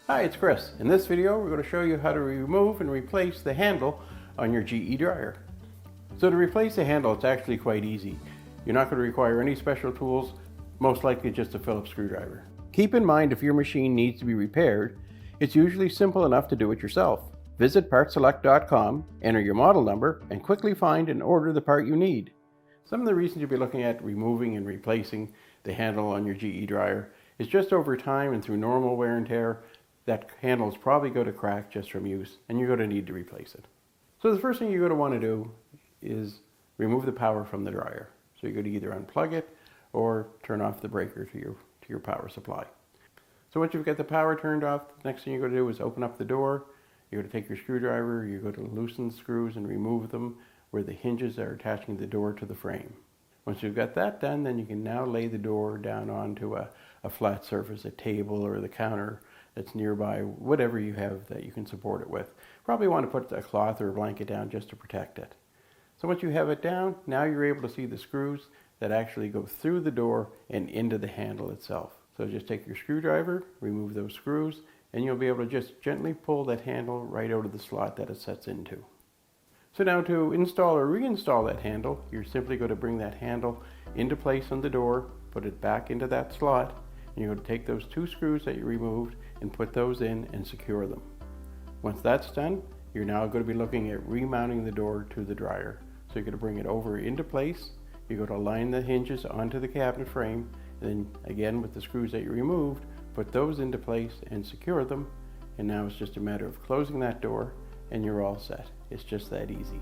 Hi, it's Chris. In this video, we're going to show you how to remove and replace the handle on your GE dryer. So to replace the handle, it's actually quite easy. You're not going to require any special tools, most likely just a Phillips screwdriver. Keep in mind if your machine needs to be repaired, it's usually simple enough to do it yourself. Visit PartSelect.com, enter your model number, and quickly find and order the part you need. Some of the reasons you'll be looking at removing and replacing the handle on your GE dryer is just over time and through normal wear and tear, that handle is probably going to crack just from use, and you're going to need to replace it. So the first thing you're going to want to do is remove the power from the dryer. So you're going to either unplug it or turn off the breaker to your power supply. So once you've got the power turned off, the next thing you're going to do is open up the door. You're going to take your screwdriver, you're going to loosen the screws and remove them where the hinges are attaching the door to the frame. Once you've got that done, then you can now lay the door down onto a flat surface, a table or the counter that's nearby, whatever you have that you can support it with. Probably want to put a cloth or a blanket down just to protect it. So once you have it down, now you're able to see the screws that actually go through the door and into the handle itself. So just take your screwdriver, remove those screws, and you'll be able to just gently pull that handle right out of the slot that it sets into. So now to install or reinstall that handle, you're simply going to bring that handle into place on the door, put it back into that slot, and you're going to take those two screws that you removed and put those in and secure them. Once that's done, you're now going to be looking at remounting the door to the dryer. So you're going to bring it over into place, you're going to align the hinges onto the cabinet frame, and then again with the screws that you removed, put those into place and secure them, and now it's just a matter of closing that door and you're all set. It's just that easy.